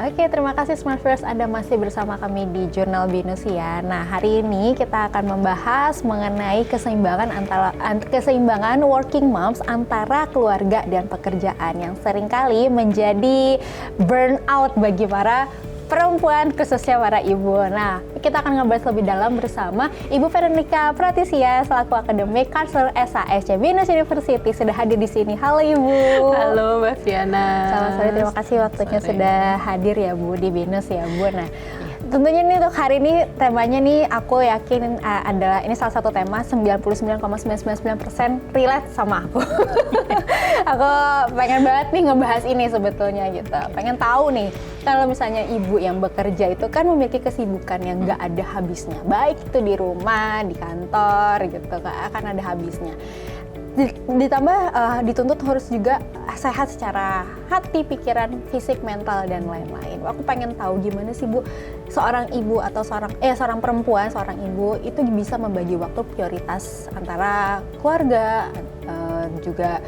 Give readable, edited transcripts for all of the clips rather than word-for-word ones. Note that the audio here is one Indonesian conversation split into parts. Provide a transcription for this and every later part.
Oke, terima kasih Smartverse, Anda masih bersama kami di Jurnal Binus ya. Nah, hari ini kita akan membahas mengenai keseimbangan working moms antara keluarga dan pekerjaan yang seringkali menjadi burnout bagi para perempuan, khususnya para ibu. Nah, kita akan ngebahas lebih dalam bersama Ibu Veronica Pratisia selaku akademik counselor SASC Binus University sudah hadir di sini. Halo Ibu. Halo Mbak Fiana. Selamat sore, terima kasih waktunya sudah hadir ya Bu di Binus ya Bu. Nah, tentunya nih untuk hari ini temanya nih aku yakin adalah ini salah satu tema 99,999% relate sama aku. Aku pengen banget nih ngebahas ini sebetulnya gitu. Pengen tahu nih kalau misalnya ibu yang bekerja itu kan memiliki kesibukan yang nggak ada habisnya. Baik itu di rumah, di kantor gitu, akan ada habisnya. Ditambah dituntut harus juga sehat secara hati, pikiran, fisik, mental dan lain-lain. Aku pengen tahu gimana sih Bu seorang ibu atau seorang perempuan, seorang ibu itu bisa membagi waktu prioritas antara keluarga, juga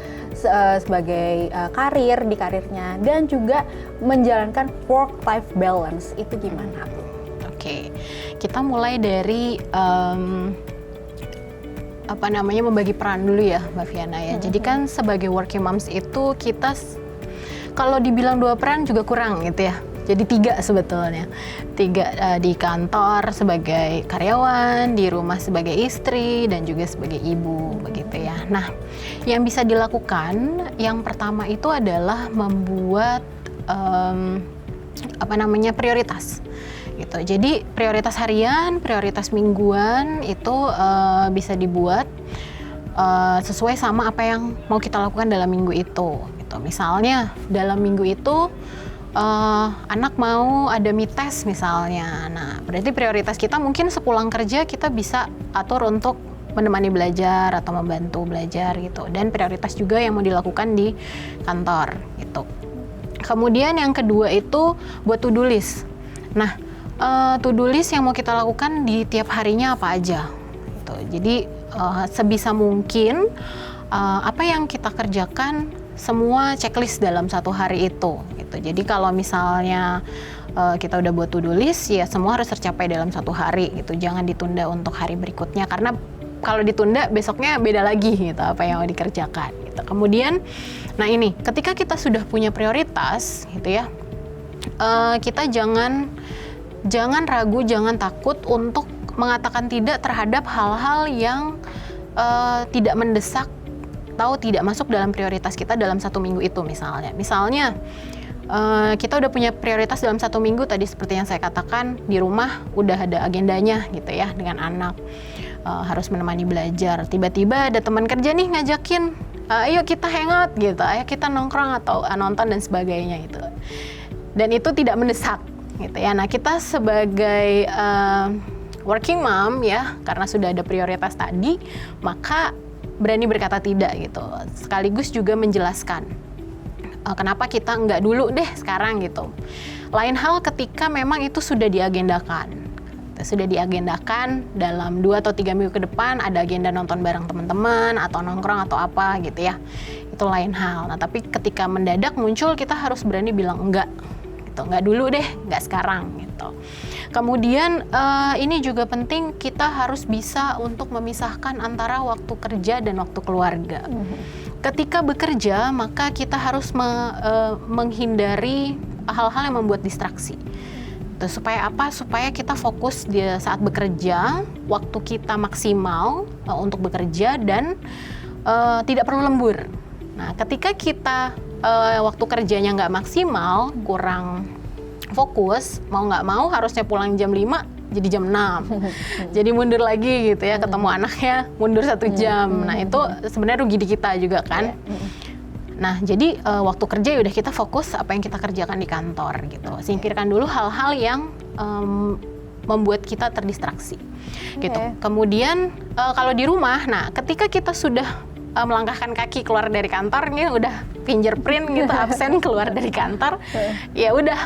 sebagai karir di karirnya dan juga menjalankan work-life balance itu gimana Bu? Oke, kita mulai dari membagi peran dulu ya Mbak Fiana ya. Jadi kan sebagai working moms itu kita kalau dibilang 2 peran juga kurang gitu ya. Jadi 3 sebetulnya. 3 di kantor sebagai karyawan, di rumah sebagai istri dan juga sebagai ibu begitu ya. Nah, yang bisa dilakukan yang pertama itu adalah membuat prioritas. Gitu. Jadi prioritas harian, prioritas mingguan itu bisa dibuat sesuai sama apa yang mau kita lakukan dalam minggu itu. Gitu. Misalnya dalam minggu itu anak mau ada me test misalnya. Nah, berarti prioritas kita mungkin sepulang kerja kita bisa atur untuk menemani belajar atau membantu belajar gitu. Dan prioritas juga yang mau dilakukan di kantor gitu. Kemudian yang kedua itu buat to-do list. Nah, to-do list yang mau kita lakukan di tiap harinya apa aja gitu. Jadi sebisa mungkin apa yang kita kerjakan semua checklist dalam satu hari itu gitu. Jadi kalau misalnya kita udah buat to-do list ya semua harus tercapai dalam satu hari gitu. Jangan ditunda untuk hari berikutnya karena kalau ditunda besoknya beda lagi gitu apa yang mau dikerjakan gitu. Kemudian nah ini ketika kita sudah punya prioritas gitu ya, kita jangan ragu, jangan takut untuk mengatakan tidak terhadap hal-hal yang tidak mendesak atau tidak masuk dalam prioritas kita dalam satu minggu itu misalnya. Misalnya kita udah punya prioritas dalam satu minggu tadi seperti yang saya katakan, di rumah udah ada agendanya gitu ya dengan anak, harus menemani belajar. Tiba-tiba ada teman kerja nih ngajakin, ayo kita hangout gitu, ayo kita nongkrong atau nonton dan sebagainya gitu. Dan itu tidak mendesak. Gitu ya. Nah, kita sebagai working mom ya, karena sudah ada prioritas tadi, maka berani berkata tidak gitu. Sekaligus juga menjelaskan kenapa kita nggak dulu deh sekarang gitu. Lain hal ketika memang itu sudah diagendakan. Sudah diagendakan dalam 2 atau 3 minggu ke depan ada agenda nonton bareng teman-teman atau nongkrong atau apa gitu ya. Itu lain hal. Nah, tapi ketika mendadak muncul kita harus berani bilang enggak. Nggak dulu deh, nggak sekarang gitu. Kemudian ini juga penting kita harus bisa untuk memisahkan antara waktu kerja dan waktu keluarga. Ketika bekerja maka kita harus menghindari hal-hal yang membuat distraksi. Supaya apa? Supaya kita fokus di saat bekerja, waktu kita maksimal untuk bekerja dan tidak perlu lembur. Nah, ketika kita waktu kerjanya nggak maksimal, kurang fokus, mau nggak mau harusnya pulang jam 5, jadi jam 6. Jadi mundur lagi gitu ya, ketemu anaknya mundur 1 jam. Nah, itu sebenarnya rugi di kita juga kan. Nah, jadi waktu kerja udah kita fokus apa yang kita kerjakan di kantor gitu. Singkirkan dulu hal-hal yang membuat kita terdistraksi gitu. Kemudian kalau di rumah, nah ketika kita sudah melangkahkan kaki keluar dari kantor nih udah fingerprint gitu absen keluar dari kantor, ya udah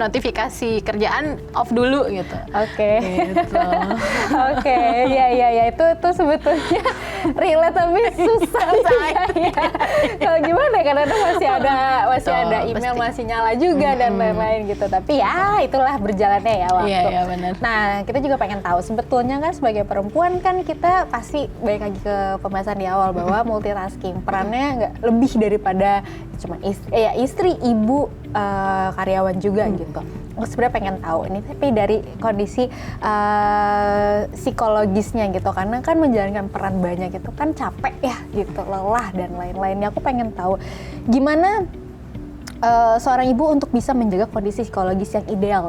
notifikasi kerjaan off dulu gitu. Oke. Gitu. Oke, ya itu sebetulnya relate tapi susah ya. Kalau gimana? Karena masih ada email pasti. masih nyala juga dan lain-lain gitu. Tapi ya itulah berjalannya ya waktu. Iya benar. Nah, kita juga pengen tahu sebetulnya kan sebagai perempuan kan kita pasti balik lagi ke pembahasan di awal bahwa multitasking perannya nggak lebih daripada cuma istri, ibu, karyawan juga gitu. Aku sebenarnya pengen tahu ini tapi dari kondisi psikologisnya gitu karena kan menjalankan peran banyak itu kan capek ya gitu, lelah dan lain-lainnya. Aku pengen tahu gimana seorang ibu untuk bisa menjaga kondisi psikologis yang ideal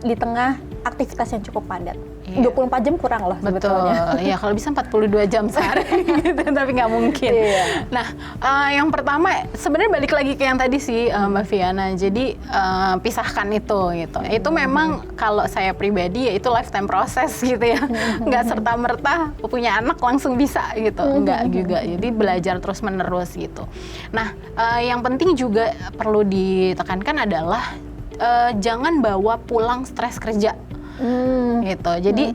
di tengah aktivitas yang cukup padat. Iya. 24 jam kurang loh Betul, sebetulnya. ya kalau bisa 42 jam sehari gitu, tapi nggak mungkin. Iya. Nah, yang pertama sebenarnya balik lagi ke yang tadi sih Mbak Viana. Jadi pisahkan itu gitu. Itu memang kalau saya pribadi ya itu lifetime proses gitu ya. Nggak serta-merta punya anak langsung bisa gitu. Nggak juga. Jadi belajar terus-menerus gitu. Nah, yang penting juga perlu ditekankan adalah jangan bawa pulang stres kerja. Gitu. Jadi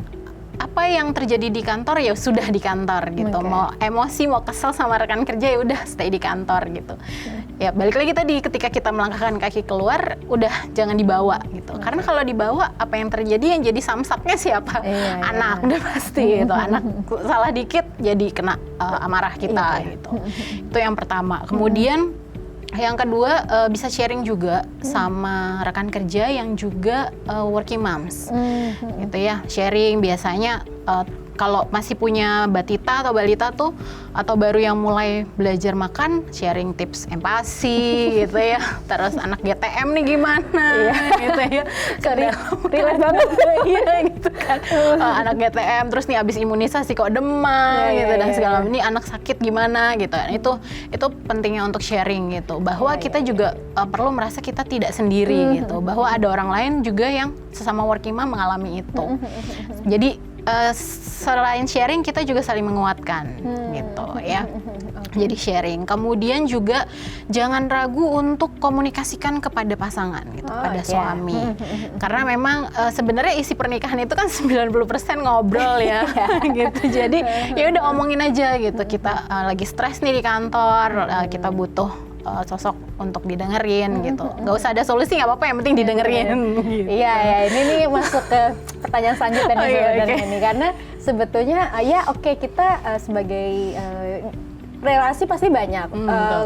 apa yang terjadi di kantor ya sudah di kantor gitu. Okay. Mau emosi, mau kesel sama rekan kerja ya udah stay di kantor gitu. Ya balik lagi tadi ketika kita melangkahkan kaki keluar udah jangan dibawa gitu. Karena kalau dibawa apa yang terjadi yang jadi samsaknya siapa? Anak udah pasti gitu. Anak salah dikit jadi kena amarah kita gitu. Itu yang pertama. Kemudian yang kedua bisa sharing juga sama rekan kerja yang juga working moms, gitu ya. Sharing biasanya kalau masih punya batita atau balita tuh atau baru yang mulai belajar makan, sharing tips empati gitu ya. Terus anak GTM nih gimana gitu ya. Relate banget. Iya gitu kan. Anak GTM terus nih abis imunisasi kok demam gitu dan segala macam. Ini anak sakit gimana gitu. Itu pentingnya untuk sharing gitu. Bahwa kita juga perlu merasa kita tidak sendiri gitu. Bahwa ada orang lain juga yang sesama working mom mengalami itu. Jadi selain sharing kita juga saling menguatkan gitu ya. Jadi sharing. Kemudian juga jangan ragu untuk komunikasikan kepada pasangan gitu, pada suami. Karena memang sebenarnya isi pernikahan itu kan 90% ngobrol ya. Gitu. Jadi ya udah omongin aja gitu. Kita lagi stres nih di kantor, kita butuh sosok untuk didengerin gitu. Nggak usah ada solusi, nggak apa-apa, yang penting didengerin. Gitu. Iya, ini nih masuk ke pertanyaan selanjutnya nih sebenarnya ini. Karena sebetulnya kita sebagai relasi pasti banyak.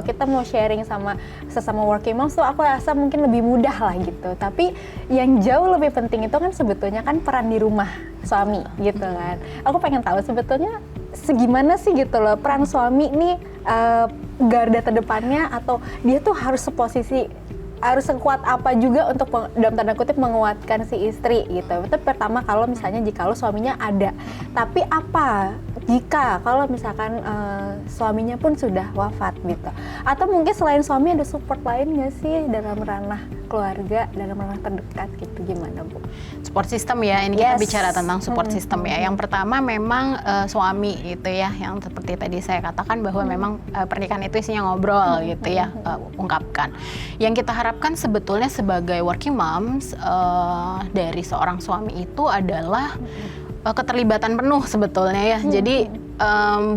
Kita mau sharing sama sesama working moms tuh aku rasa mungkin lebih mudah lah gitu. Tapi yang jauh lebih penting itu kan sebetulnya kan peran di rumah suami gitu kan. Aku pengen tahu sebetulnya segimana sih gitu loh peran suami nih garda terdepannya atau dia tuh harus harus sekuat apa juga untuk dalam tanda kutip menguatkan si istri gitu. Itu pertama kalau misalnya jika suaminya ada. Tapi apa jika kalau misalkan suaminya pun sudah wafat gitu. Atau mungkin selain suami ada support lain nggak sih dalam ranah keluarga, dalam ranah terdekat gitu, gimana Bu? Support system ya, ini kita bicara tentang support system ya. Yang pertama memang suami gitu ya, yang seperti tadi saya katakan bahwa memang pernikahan itu isinya ngobrol gitu ya, ungkapkan. Yang kita harapkan sebetulnya sebagai working moms dari seorang suami itu adalah keterlibatan penuh sebetulnya ya. Jadi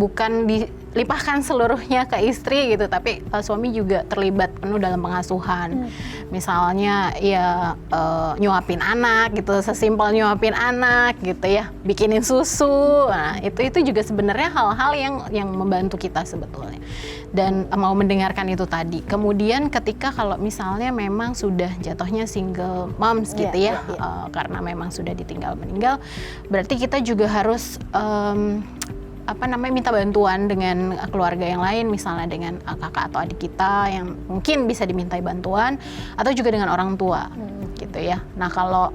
bukan dilimpahkan seluruhnya ke istri gitu, tapi suami juga terlibat penuh dalam pengasuhan. Misalnya ya nyuapin anak gitu, sesimpel nyuapin anak gitu ya, bikinin susu. Nah, itu juga sebenarnya hal-hal yang membantu kita sebetulnya. Dan mau mendengarkan itu tadi. Kemudian ketika kalau misalnya memang sudah jatuhnya single moms gitu karena memang sudah ditinggal meninggal, berarti kita juga harus minta bantuan dengan keluarga yang lain, misalnya dengan kakak atau adik kita yang mungkin bisa dimintai bantuan, atau juga dengan orang tua gitu ya. Nah kalau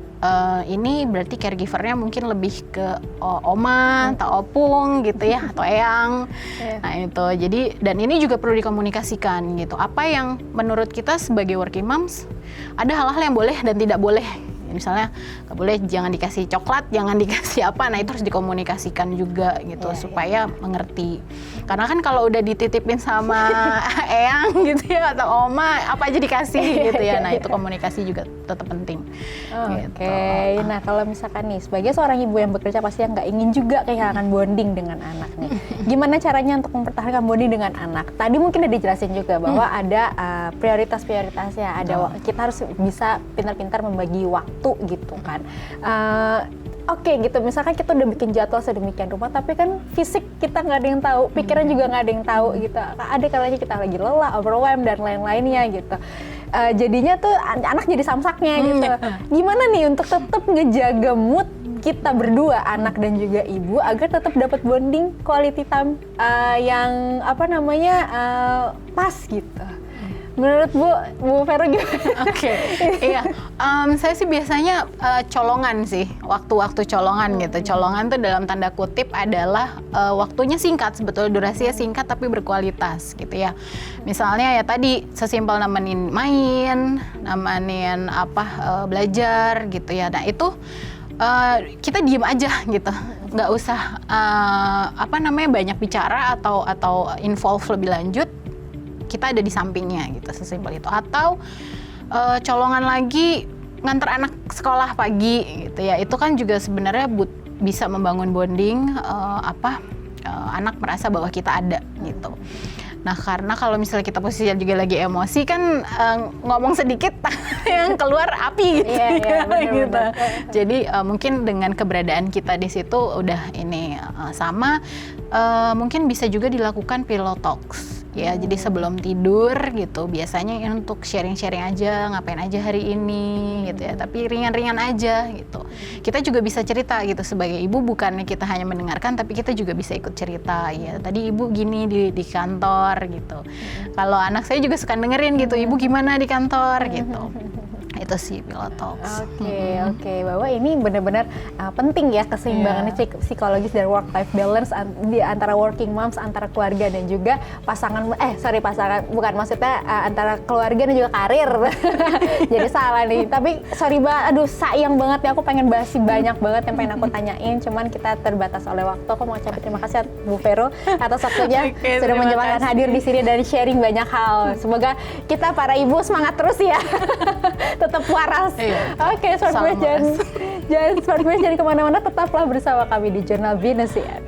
ini berarti caregivernya mungkin lebih ke oma atau opung gitu ya, atau eyang. Nah itu, jadi dan ini juga perlu dikomunikasikan gitu. Apa yang menurut kita sebagai working moms ada hal-hal yang boleh dan tidak boleh Misalnya nggak boleh, jangan dikasih coklat, jangan dikasih apa. Nah, itu harus dikomunikasikan juga gitu supaya mengerti. Karena kan kalau udah dititipin sama eyang gitu ya atau oma, apa aja dikasih gitu ya. Nah, itu komunikasi juga tetap penting. Oke. Nah, kalau misalkan nih sebagai seorang ibu yang bekerja pasti yang nggak ingin juga kehilangan bonding dengan anak nih. Gimana caranya untuk mempertahankan bonding dengan anak? Tadi mungkin udah dijelasin juga bahwa ada prioritas-prioritasnya. Kita harus bisa pintar-pintar membagi waktu gitu kan. Oke gitu, misalkan kita udah bikin jadwal sedemikian rupa, tapi kan fisik kita nggak ada yang tahu, pikiran juga nggak ada yang tahu gitu. Ada kalanya kita lagi lelah, overwhelmed dan lain-lainnya gitu. Jadinya tuh anak jadi samsaknya gitu. Gimana nih untuk tetap ngejaga mood kita berdua, anak dan juga ibu, agar tetap dapat bonding quality time yang pas gitu. Menurut Bu Vero gimana? Oke, iya. Saya sih biasanya colongan sih, waktu-waktu colongan gitu. Colongan tuh dalam tanda kutip adalah waktunya singkat, sebetulnya durasinya singkat tapi berkualitas gitu ya. Misalnya ya tadi sesimpel nemenin main, nemenin belajar gitu ya. Nah itu kita diem aja gitu, nggak usah banyak bicara atau involve lebih lanjut. Kita ada di sampingnya gitu, sesimpel itu. Atau colongan lagi nganter anak sekolah pagi gitu ya, itu kan juga sebenarnya bisa membangun bonding, anak merasa bahwa kita ada gitu. Nah, karena kalau misalnya kita posisinya juga lagi emosi kan, ngomong sedikit yang keluar api gitu. Iya, gitu. Jadi mungkin dengan keberadaan kita di situ udah ini sama, mungkin bisa juga dilakukan pillow talks. Ya, jadi sebelum tidur gitu, biasanya untuk sharing-sharing aja, ngapain aja hari ini gitu ya, tapi ringan-ringan aja gitu. Kita juga bisa cerita gitu, sebagai ibu bukannya kita hanya mendengarkan, tapi kita juga bisa ikut cerita, ya tadi ibu gini di kantor gitu. Kalau anak saya juga suka dengerin gitu, ibu gimana di kantor gitu. Itu sih pillow talks. Oke, bahwa ini benar-benar penting ya keseimbangan psikologis dan work life balance di antara working moms, antara keluarga dan juga antara keluarga dan juga karir. Jadi salah nih. Tapi sorry sayang banget ya, aku pengen bahas banyak banget yang pengen aku tanyain, cuman kita terbatas oleh waktu. Aku mau ucapin terima kasih Bu Vero atas waktunya sudah menyempatkan hadir di sini dan sharing banyak hal. Semoga kita para ibu semangat terus ya. Tetap waras. Oke, Smart Boys jangan kemana-mana, tetaplah bersama kami di Jurnal Binus ya.